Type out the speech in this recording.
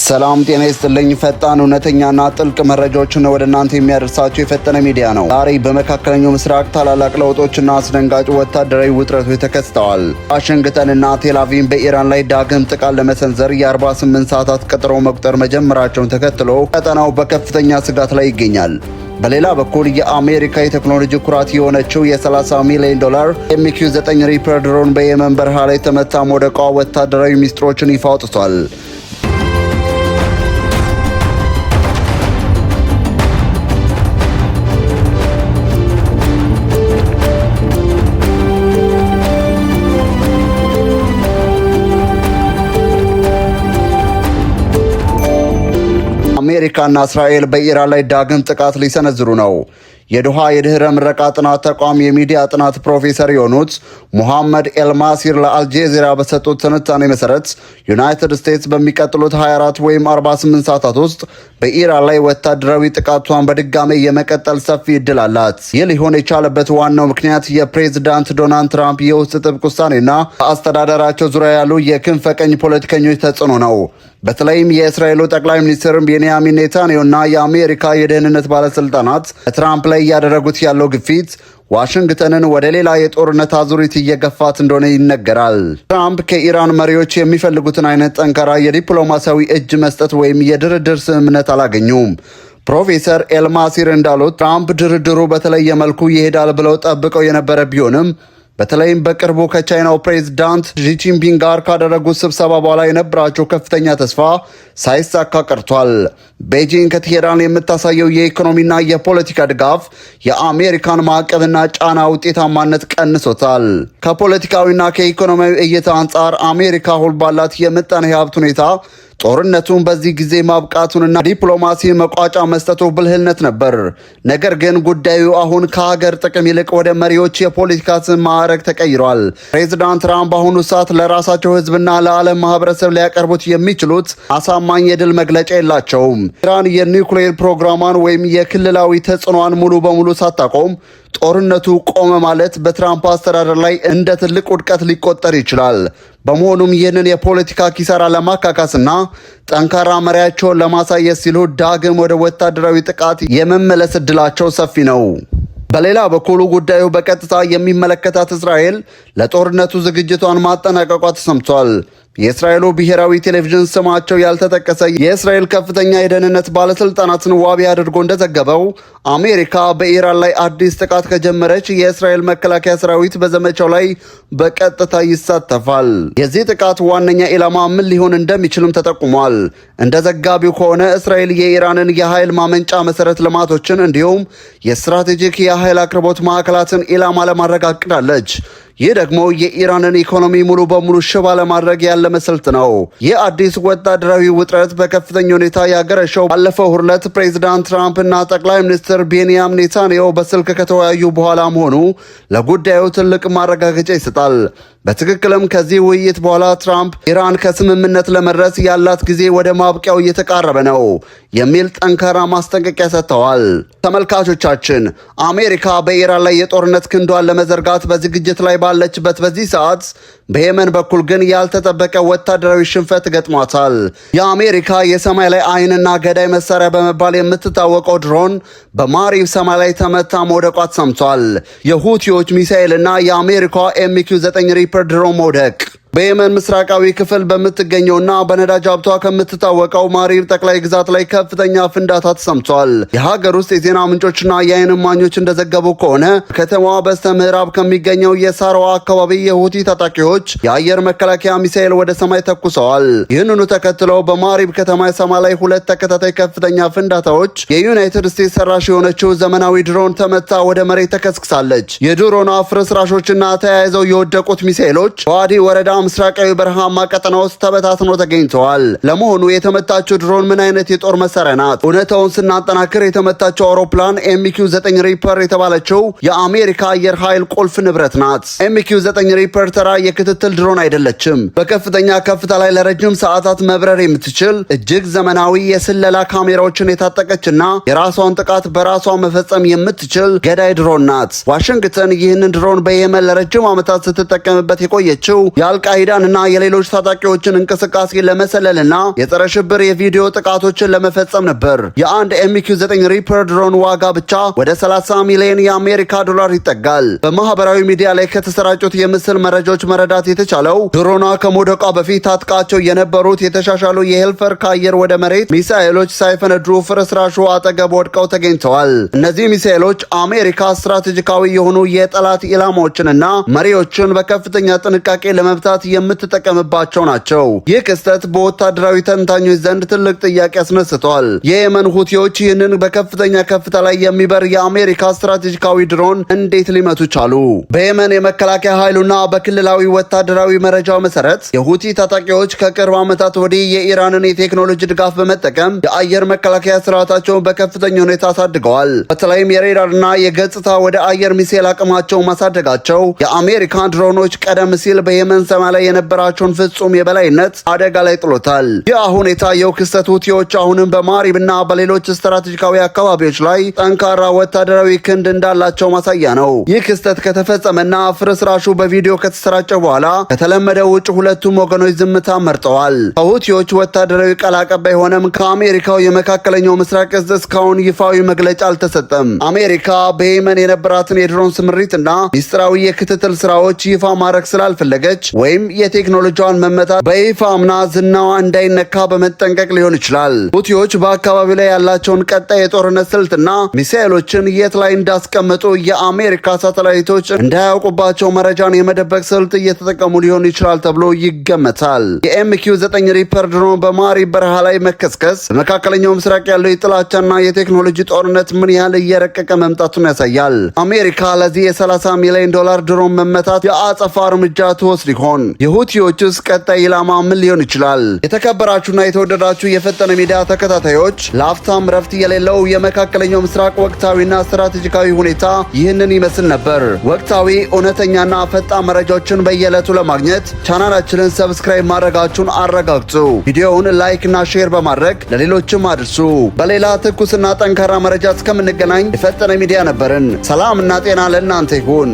ሰላም ጤና ይስጥልኝ። ፈጣን እውነተኛና ጥልቅ መረጃዎችን ወደ እናንተ የሚያደርሳችሁ የፈጠነ ሚዲያ ነው። ዛሬ በመካከለኛው ምስራቅ ታላላቅ ለውጦችና አስደንጋጭ ወታደራዊ ውጥረቶች ተከስተዋል። ዋሽንግተንና ቴልአቪቭ በኢራን ላይ ዳግም ጥቃት ለመሰንዘር የ48 ሰዓታት ቀጠሮ መቁጠር መጀመራቸውን ተከትሎ ቀጠናው በከፍተኛ ስጋት ላይ ይገኛል። በሌላ በኩል የአሜሪካ የቴክኖሎጂ ኩራት የሆነችው የ$30 ሚሊዮን MQ-9 ሪፐር ድሮን በየመን በረሃ ላይ ተመታ መውደቋ ወታደራዊ ሚስጥሮችን ይፋ አውጥቷል። አሜሪካና እስራኤል በኢራን ላይ ዳግም ጥቃት ሊሰነዝሩ ነው። የዶሃ የድህረ ምረቃ ጥናት ተቋም የሚዲያ ጥናት ፕሮፌሰር የሆኑት ሙሐመድ ኤልማሲር ለአልጄዚራ በሰጡት ትንታኔ መሰረት ዩናይትድ ስቴትስ በሚቀጥሉት 24 ወይም 48 ሰዓታት ውስጥ በኢራን ላይ ወታደራዊ ጥቃቷን በድጋሜ የመቀጠል ሰፊ እድል አላት። ይህ ሊሆን የቻለበት ዋናው ምክንያት የፕሬዝዳንት ዶናልድ ትራምፕ የውስጥ ጥብቅ ውሳኔና በአስተዳደራቸው ዙሪያ ያሉ የክንፈ ቀኝ ፖለቲከኞች ተጽዕኖ ነው። በተለይም የእስራኤሉ ጠቅላይ ሚኒስትር ቤንያሚን ኔታንያሁና የአሜሪካ የደህንነት ባለስልጣናት በትራምፕ ላይ እያደረጉት ያለው ግፊት ዋሽንግተንን ወደ ሌላ የጦርነት አዙሪት እየገፋት እንደሆነ ይነገራል። ትራምፕ ከኢራን መሪዎች የሚፈልጉትን አይነት ጠንካራ የዲፕሎማሲያዊ እጅ መስጠት ወይም የድርድር ስምምነት አላገኙም። ፕሮፌሰር ኤልማሲር እንዳሉት ትራምፕ ድርድሩ በተለየ መልኩ ይሄዳል ብለው ጠብቀው የነበረ ቢሆንም በተለይም በቅርቡ ከቻይናው ፕሬዝዳንት ዢጂንፒንግ ጋር ካደረጉት ስብሰባ በኋላ የነበራቸው ከፍተኛ ተስፋ ሳይሳካ ቀርቷል። ቤጂንግ ከቴሄራን የምታሳየው የኢኮኖሚና የፖለቲካ ድጋፍ የአሜሪካን ማዕቀብና ጫና ውጤታማነት ቀንሶታል። ከፖለቲካዊና ከኢኮኖሚያዊ እይታ አንጻር አሜሪካ አሁን ባላት የምጣኔ ሀብት ሁኔታ ጦርነቱን በዚህ ጊዜ ማብቃቱንና ዲፕሎማሲ መቋጫ መስጠቱ ብልህነት ነበር። ነገር ግን ጉዳዩ አሁን ከሀገር ጥቅም ይልቅ ወደ መሪዎች የፖለቲካ ስም ማዕረግ ተቀይሯል። ፕሬዚዳንት ትራምፕ በአሁኑ ሰዓት ለራሳቸው ሕዝብና ለዓለም ማህበረሰብ ሊያቀርቡት የሚችሉት አሳማኝ የድል መግለጫ የላቸውም። ኢራን የኒውክሌር ፕሮግራሟን ወይም የክልላዊ ተጽዕኖዋን ሙሉ በሙሉ ሳታቆም ጦርነቱ ቆመ ማለት በትራምፕ አስተዳደር ላይ እንደ ትልቅ ውድቀት ሊቆጠር ይችላል። በመሆኑም ይህንን የፖለቲካ ኪሳራ ለማካካስና ጠንካራ መሪያቸውን ለማሳየት ሲሉ ዳግም ወደ ወታደራዊ ጥቃት የመመለስ ዕድላቸው ሰፊ ነው። በሌላ በኩል ጉዳዩ በቀጥታ የሚመለከታት እስራኤል ለጦርነቱ ዝግጅቷን ማጠናቀቋ ተሰምቷል። የእስራኤሉ ብሔራዊ ቴሌቪዥን ስማቸው ያልተጠቀሰ የእስራኤል ከፍተኛ የደህንነት ባለስልጣናትን ዋቢ አድርጎ እንደዘገበው አሜሪካ በኢራን ላይ አዲስ ጥቃት ከጀመረች የእስራኤል መከላከያ ሰራዊት በዘመቻው ላይ በቀጥታ ይሳተፋል። የዚህ ጥቃት ዋነኛ ኢላማ ምን ሊሆን እንደሚችልም ተጠቁሟል። እንደ ዘጋቢው ከሆነ እስራኤል የኢራንን የኃይል ማመንጫ መሰረት ልማቶችን እንዲሁም የስትራቴጂክ የኃይል አቅርቦት ማዕከላትን ኢላማ ለማድረግ አቅዳለች። ይህ ደግሞ የኢራንን ኢኮኖሚ ሙሉ በሙሉ ሽባ ለማድረግ ያለመ ስልት ነው። ይህ አዲስ ወታደራዊ ውጥረት በከፍተኛ ሁኔታ ያገረሸው ባለፈው ሁለት ፕሬዚዳንት ትራምፕ እና ጠቅላይ ሚኒስትር ቤንያሚን ኔታንያሁ በስልክ ከተወያዩ በኋላ መሆኑ ለጉዳዩ ትልቅ ማረጋገጫ ይሰጣል። በትክክልም ከዚህ ውይይት በኋላ ትራምፕ ኢራን ከስምምነት ለመድረስ ያላት ጊዜ ወደ ማብቂያው እየተቃረበ ነው የሚል ጠንካራ ማስጠንቀቂያ ሰጥተዋል። ተመልካቾቻችን፣ አሜሪካ በኢራን ላይ የጦርነት ክንዷን ለመዘርጋት በዝግጅት ላይ ባለችበት በዚህ ሰዓት በየመን በኩል ግን ያልተጠበቀ ወታደራዊ ሽንፈት ገጥሟታል። የአሜሪካ የሰማይ ላይ አይንና ገዳይ መሳሪያ በመባል የምትታወቀው ድሮን በማሪብ ሰማይ ላይ ተመታ መውደቋ ተሰምቷል። የሁቲዎች ሚሳኤልና የአሜሪካ MQ-9 ሪፐር ድሮን መውደቅ በየመን ምስራቃዊ ክፍል በምትገኘውና በነዳጅ ሀብቷ ከምትታወቀው ማሪብ ጠቅላይ ግዛት ላይ ከፍተኛ ፍንዳታ ተሰምቷል። የሀገር ውስጥ የዜና ምንጮችና የዓይን እማኞች እንደዘገቡ ከሆነ ከተማዋ በስተ ምዕራብ ከሚገኘው የሳርዋ አካባቢ የሁቲ ታጣቂዎች የአየር መከላከያ ሚሳኤል ወደ ሰማይ ተኩሰዋል። ይህንኑ ተከትለው በማሪብ ከተማ ሰማይ ላይ ሁለት ተከታታይ ከፍተኛ ፍንዳታዎች የዩናይትድ ስቴትስ ሰራሽ የሆነችው ዘመናዊ ድሮን ተመታ ወደ መሬት ተከስክሳለች። የድሮኗ ፍርስራሾችና ተያይዘው የወደቁት ሚሳኤሎች በዋዲ ወረዳ ምስራቃዊ በረሃማ ቀጠና ውስጥ ተበታትኖ ተገኝተዋል። ለመሆኑ የተመታቸው ድሮን ምን አይነት የጦር መሳሪያ ናት? እውነታውን ስናጠናክር የተመታቸው አውሮፕላን MQ-9 ሪፐር የተባለችው የአሜሪካ አየር ኃይል ቁልፍ ንብረት ናት። MQ-9 ሪፐር ተራ የክትትል ድሮን አይደለችም። በከፍተኛ ከፍታ ላይ ለረጅም ሰዓታት መብረር የምትችል እጅግ ዘመናዊ የስለላ ካሜራዎችን የታጠቀችና የራሷን ጥቃት በራሷ መፈጸም የምትችል ገዳይ ድሮን ናት። ዋሽንግተን ይህንን ድሮን በየመን ለረጅም ዓመታት ስትጠቀምበት የቆየችው ያልቃ የአልቃይዳንና የሌሎች ታጣቂዎችን እንቅስቃሴ ለመሰለልና የጸረ ሽብር የቪዲዮ ጥቃቶችን ለመፈጸም ነበር። የአንድ MQ-9 ሪፐር ድሮን ዋጋ ብቻ ወደ 30 ሚሊዮን የአሜሪካ ዶላር ይጠጋል። በማህበራዊ ሚዲያ ላይ ከተሰራጩት የምስል መረጃዎች መረዳት የተቻለው ድሮኗ ከመውደቋ በፊት ታጥቃቸው የነበሩት የተሻሻሉ የሄልፈር ከአየር ወደ መሬት ሚሳኤሎች ሳይፈነዱ ፍርስራሹ አጠገብ ወድቀው ተገኝተዋል። እነዚህ ሚሳኤሎች አሜሪካ ስትራቴጂካዊ የሆኑ የጠላት ኢላማዎችንና መሪዎችን በከፍተኛ ጥንቃቄ ለመብታት የምትጠቀምባቸው ናቸው። ይህ ክስተት በወታደራዊ ተንታኞች ዘንድ ትልቅ ጥያቄ አስነስቷል። የየመን ሁቲዎች ይህንን በከፍተኛ ከፍታ ላይ የሚበር የአሜሪካ ስትራቴጂካዊ ድሮን እንዴት ሊመቱ ቻሉ? በየመን የመከላከያ ኃይሉና በክልላዊ ወታደራዊ መረጃው መሰረት የሁቲ ታጣቂዎች ከቅርብ ዓመታት ወዲህ የኢራንን የቴክኖሎጂ ድጋፍ በመጠቀም የአየር መከላከያ ስርዓታቸውን በከፍተኛ ሁኔታ አሳድገዋል። በተለይም የሬዳርና የገጽታ ወደ አየር ሚሳኤል አቅማቸው ማሳደጋቸው የአሜሪካ ድሮኖች ቀደም ሲል በየመን ሰማይ ላይ የነበራቸውን ፍጹም የበላይነት አደጋ ላይ ጥሎታል። ይህ አሁን የታየው ክስተት ሁቲዎች አሁንም በማሪብና በሌሎች ስትራቴጂካዊ አካባቢዎች ላይ ጠንካራ ወታደራዊ ክንድ እንዳላቸው ማሳያ ነው። ይህ ክስተት ከተፈጸመና ፍርስራሹ በቪዲዮ ከተሰራጨ በኋላ ከተለመደው ውጭ ሁለቱም ወገኖች ዝምታ መርጠዋል። ከሁቲዎች ወታደራዊ ቃል አቀባይ ሆነም ከአሜሪካው የመካከለኛው ምስራቅ እዝ እስካሁን ይፋዊ መግለጫ አልተሰጠም። አሜሪካ በየመን የነበራትን የድሮን ስምሪትና ሚስጥራዊ የክትትል ስራዎች ይፋ ማድረግ ስላልፈለገች ወይም የቴክኖሎጂዋን መመታት በይፋ አምና ዝናዋ እንዳይነካ በመጠንቀቅ ሊሆን ይችላል። ሁቲዎች በአካባቢው ላይ ያላቸውን ቀጣይ የጦርነት ስልትና ሚሳኤሎችን የት ላይ እንዳስቀመጡ የአሜሪካ ሳተላይቶች እንዳያውቁባቸው መረጃን የመደበቅ ስልት እየተጠቀሙ ሊሆን ይችላል ተብሎ ይገመታል። የMQ-9 ሪፐር ድሮን በማሪብ በረሃ ላይ መከስከስ በመካከለኛው ምስራቅ ያለው የጥላቻና የቴክኖሎጂ ጦርነት ምን ያህል እየረቀቀ መምጣቱን ያሳያል። አሜሪካ ለዚህ የ30 ሚሊዮን ዶላር ድሮን መመታት የአጸፋ እርምጃ ትወስድ ይሆን? የሁቲዎችስ ቀጣይ ኢላማ ምን ሊሆን ይችላል? የተከበራችሁና የተወደዳችሁ የፈጠነ ሚዲያ ተከታታዮች ለአፍታም ረፍት የሌለው የመካከለኛው ምስራቅ ወቅታዊና ስትራቴጂካዊ ሁኔታ ይህንን ይመስል ነበር። ወቅታዊ እውነተኛና ፈጣን መረጃዎችን በየዕለቱ ለማግኘት ቻናላችንን ሰብስክራይብ ማድረጋችሁን አረጋግጡ። ቪዲዮውን ላይክ እና ሼር በማድረግ ለሌሎችም አድርሱ። በሌላ ትኩስና ጠንካራ መረጃ እስከምንገናኝ የፈጠነ ሚዲያ ነበርን። ሰላም እና ጤና ለእናንተ ይሁን።